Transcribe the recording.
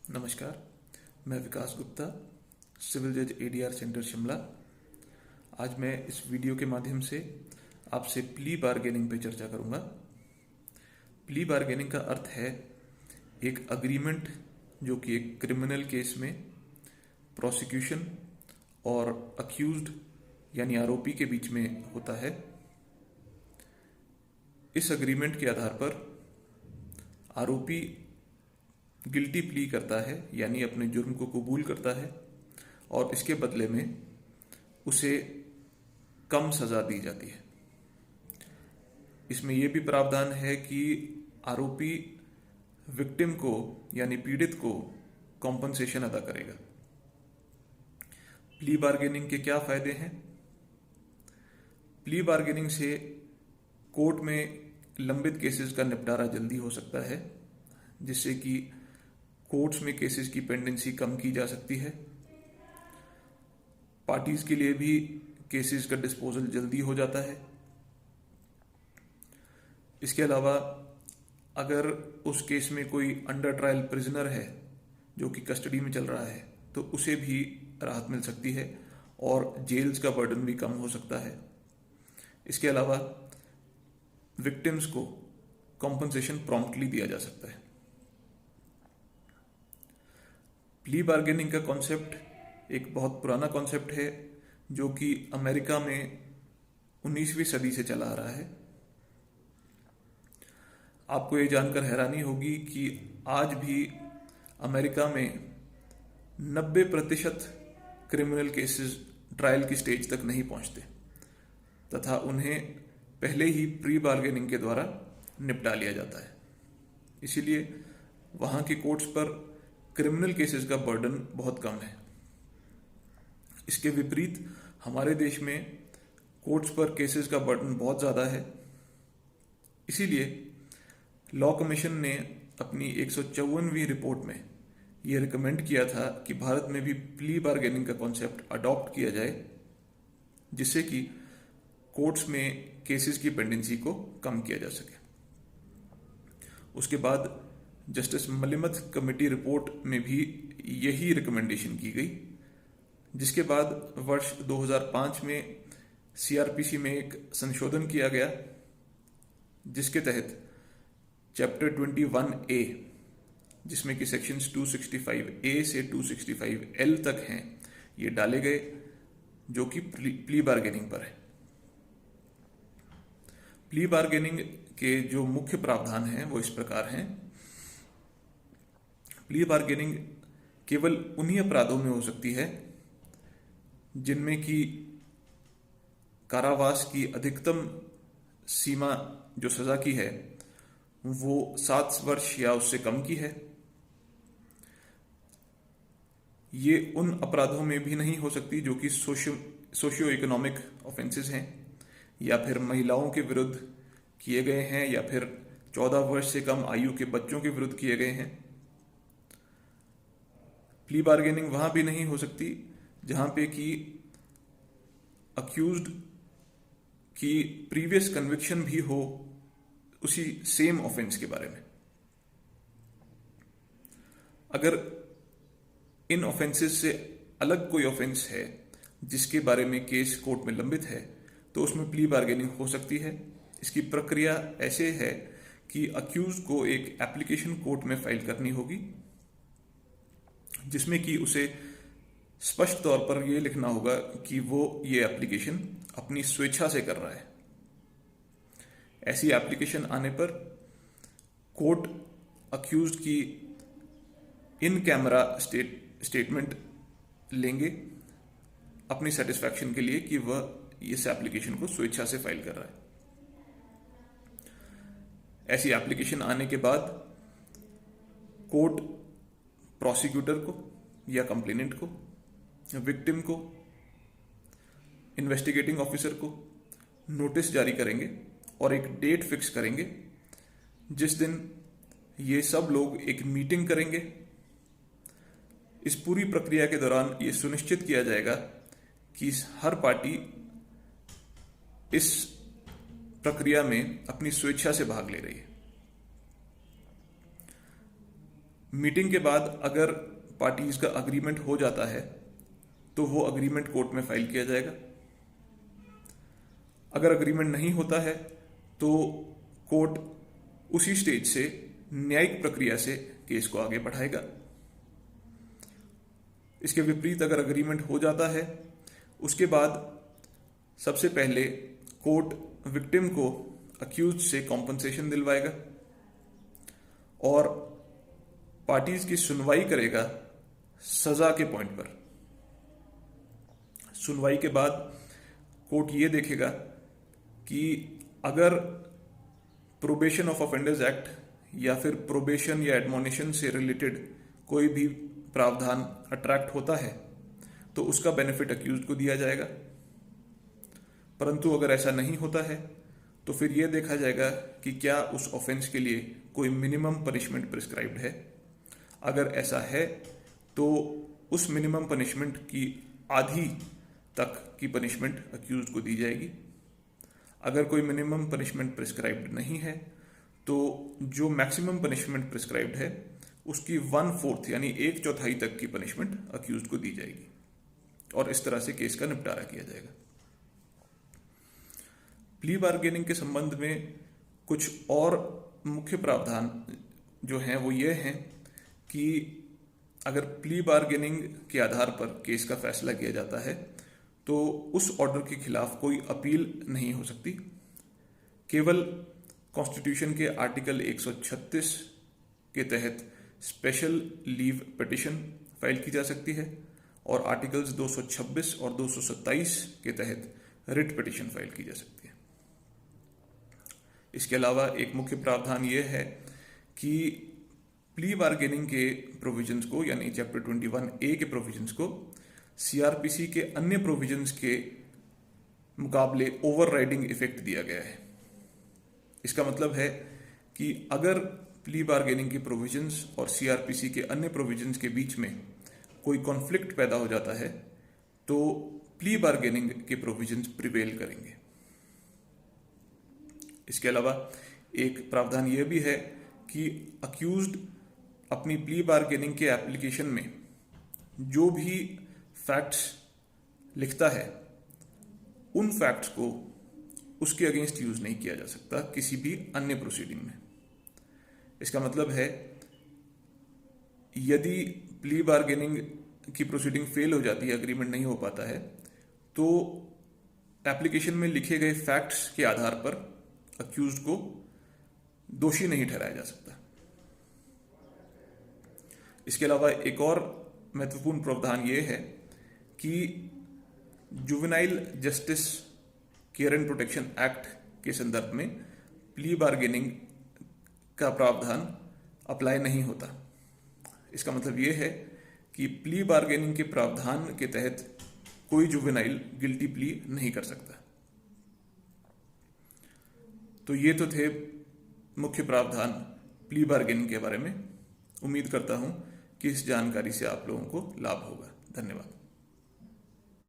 नमस्कार, मैं विकास गुप्ता, सिविल जज एडीआर सेंटर शिमला। आज मैं इस वीडियो के माध्यम से आपसे प्ली बार्गेनिंग पे चर्चा करूंगा। प्ली बार्गेनिंग का अर्थ है एक अग्रीमेंट जो कि एक क्रिमिनल केस में प्रोसिक्यूशन और अक्यूज्ड यानी आरोपी के बीच में होता है। इस अग्रीमेंट के आधार पर आरोपी गिल्टी प्ली करता है यानी अपने जुर्म को कबूल करता है और इसके बदले में उसे कम सजा दी जाती है। इसमें यह भी प्रावधान है कि आरोपी विक्टिम को यानी पीड़ित को कॉम्पनसेशन अदा करेगा। प्ली बार्गेनिंग के क्या फायदे हैं? प्ली बार्गेनिंग से कोर्ट में लंबित केसेस का निपटारा जल्दी हो सकता है, जिससे कि कोर्ट्स में केसेस की पेंडेंसी कम की जा सकती है। पार्टीज के लिए भी केसेस का डिस्पोजल जल्दी हो जाता है। इसके अलावा अगर उस केस में कोई अंडर ट्रायल प्रिजनर है जो कि कस्टडी में चल रहा है तो उसे भी राहत मिल सकती है और जेल्स का बर्डन भी कम हो सकता है। इसके अलावा विक्टिम्स को कॉम्पनसेशन प्रॉम्प्टली दिया जा सकता है। प्ली बार्गेनिंग का कॉन्सेप्ट एक बहुत पुराना कॉन्सेप्ट है जो कि अमेरिका में 19वीं सदी से चला आ रहा है। आपको ये जानकर हैरानी होगी कि आज भी अमेरिका में 90% क्रिमिनल केसेस ट्रायल की स्टेज तक नहीं पहुंचते तथा उन्हें पहले ही प्री बार्गेनिंग के द्वारा निपटा लिया जाता है। इसीलिए वहां के कोर्ट्स पर क्रिमिनल केसेस का बर्डन बहुत कम है। इसके विपरीत हमारे देश में कोर्ट्स पर केसेस का बर्डन बहुत ज़्यादा है। इसीलिए लॉ कमीशन ने अपनी 154वीं रिपोर्ट में यह रिकमेंड किया था कि भारत में भी प्ली बार्गेनिंग का कॉन्सेप्ट अडॉप्ट किया जाए, जिससे कि कोर्ट्स में केसेस की पेंडेंसी को कम किया जा सके। उसके बाद जस्टिस मलिमथ कमेटी रिपोर्ट में भी यही रिकमेंडेशन की गई, जिसके बाद वर्ष 2005 में सीआरपीसी में एक संशोधन किया गया, जिसके तहत चैप्टर 21A, जिसमें कि सेक्शंस 265A से 265L तक हैं, ये डाले गए, जो कि प्ली बार्गेनिंग पर है। प्ली बार्गेनिंग के जो मुख्य प्रावधान हैं वो इस प्रकार हैं। प्ली बार्गेनिंग केवल उन्हीं अपराधों में हो सकती है जिनमें कि कारावास की अधिकतम सीमा जो सजा की है वो 7 वर्ष या उससे कम की है। ये उन अपराधों में भी नहीं हो सकती जो कि सोशियो इकोनॉमिक ऑफेंसेस हैं या फिर महिलाओं के विरुद्ध किए गए हैं या फिर 14 वर्ष से कम आयु के बच्चों के विरुद्ध किए गए हैं। प्ली बार्गेनिंग वहां भी नहीं हो सकती जहां पे कि अक्यूज्ड की प्रीवियस कन्विक्शन भी हो उसी सेम ऑफेंस के बारे में। अगर इन ऑफेंसेस से अलग कोई ऑफेंस है जिसके बारे में केस कोर्ट में लंबित है तो उसमें प्ली बार्गेनिंग हो सकती है। इसकी प्रक्रिया ऐसे है कि अक्यूज को एक एप्लीकेशन कोर्ट में फाइल करनी होगी, जिसमें कि उसे स्पष्ट तौर पर यह लिखना होगा कि वो ये एप्लीकेशन अपनी स्वेच्छा से कर रहा है। ऐसी एप्लीकेशन आने पर कोर्ट अक्यूज्ड की इन कैमरा स्टेटमेंट लेंगे अपनी सेटिस्फैक्शन के लिए कि वह इस एप्लीकेशन को स्वेच्छा से फाइल कर रहा है। ऐसी एप्लीकेशन आने के बाद कोर्ट प्रोसिक्यूटर को या कंप्लेनेंट को, विक्टिम को, इन्वेस्टिगेटिंग ऑफिसर को नोटिस जारी करेंगे और एक डेट फिक्स करेंगे जिस दिन ये सब लोग एक मीटिंग करेंगे। इस पूरी प्रक्रिया के दौरान ये सुनिश्चित किया जाएगा कि हर पार्टी इस प्रक्रिया में अपनी स्वेच्छा से भाग ले रही है। मीटिंग के बाद अगर पार्टीज का अग्रीमेंट हो जाता है तो वो अग्रीमेंट कोर्ट में फाइल किया जाएगा। अगर अग्रीमेंट नहीं होता है तो कोर्ट उसी स्टेज से न्यायिक प्रक्रिया से केस को आगे बढ़ाएगा। इसके विपरीत अगर अग्रीमेंट हो जाता है, उसके बाद सबसे पहले कोर्ट विक्टिम को अक्यूज से कॉम्पनसेशन दिलवाएगा और पार्टीज की सुनवाई करेगा सजा के पॉइंट पर। सुनवाई के बाद कोर्ट ये देखेगा कि अगर प्रोबेशन ऑफ ऑफेंडर्स एक्ट या फिर प्रोबेशन या एडमोनिशन से रिलेटेड कोई भी प्रावधान अट्रैक्ट होता है तो उसका बेनिफिट अक्यूज को दिया जाएगा। परंतु अगर ऐसा नहीं होता है तो फिर यह देखा जाएगा कि क्या उस ऑफेंस के लिए कोई मिनिमम पनिशमेंट प्रिस्क्राइब्ड है। अगर ऐसा है तो उस मिनिमम पनिशमेंट की आधी तक की पनिशमेंट अक्यूज को दी जाएगी। अगर कोई मिनिमम पनिशमेंट प्रिस्क्राइब्ड नहीं है तो जो मैक्सिमम पनिशमेंट प्रिस्क्राइब्ड है उसकी 1/4 यानी 1/4 तक की पनिशमेंट अक्यूज को दी जाएगी और इस तरह से केस का निपटारा किया जाएगा। प्ली बार्गेनिंग के संबंध में कुछ और मुख्य प्रावधान जो हैं वो ये हैं कि अगर प्ली बार्गेनिंग के आधार पर केस का फैसला किया जाता है तो उस ऑर्डर के खिलाफ कोई अपील नहीं हो सकती। केवल कॉन्स्टिट्यूशन के आर्टिकल 136 के तहत स्पेशल लीव पिटिशन फाइल की जा सकती है और आर्टिकल्स 226 और 227 के तहत रिट पिटिशन फाइल की जा सकती है। इसके अलावा एक मुख्य प्रावधान यह है कि प्ली बार्गेनिंग के प्रोविजंस को यानी चैप्टर 21A के प्रोविजंस को सीआरपीसी के अन्य प्रोविजंस के मुकाबले ओवरराइडिंग इफेक्ट दिया गया है। इसका मतलब है कि अगर प्ली बार्गेनिंग के प्रोविजंस और सीआरपीसी के अन्य प्रोविजंस के बीच में कोई कॉन्फ्लिक्ट पैदा हो जाता है तो प्ली बार्गेनिंग के प्रोविजंस प्रिवेल करेंगे। इसके अलावा एक प्रावधान यह भी है कि अक्यूज्ड अपनी प्ली बार्गेनिंग के एप्लीकेशन में जो भी फैक्ट्स लिखता है उन फैक्ट्स को उसके अगेंस्ट यूज नहीं किया जा सकता किसी भी अन्य प्रोसीडिंग में। इसका मतलब है यदि प्ली बार्गेनिंग की प्रोसीडिंग फेल हो जाती है, अग्रीमेंट नहीं हो पाता है, तो एप्लीकेशन में लिखे गए फैक्ट्स के आधार पर अक्यूज्ड को दोषी नहीं ठहराया जा सकता। इसके अलावा एक और महत्वपूर्ण प्रावधान यह है कि juvenile justice care and protection act के संदर्भ में प्ली बार्गेनिंग का प्रावधान अप्लाई नहीं होता। इसका मतलब यह है कि प्ली बार्गेनिंग के प्रावधान के तहत कोई जुवेनाइल गिल्टी प्ली नहीं कर सकता। तो ये तो थे मुख्य प्रावधान प्ली बार्गेनिंग के बारे में। उम्मीद करता हूं कि इस जानकारी से आप लोगों को लाभ होगा। धन्यवाद।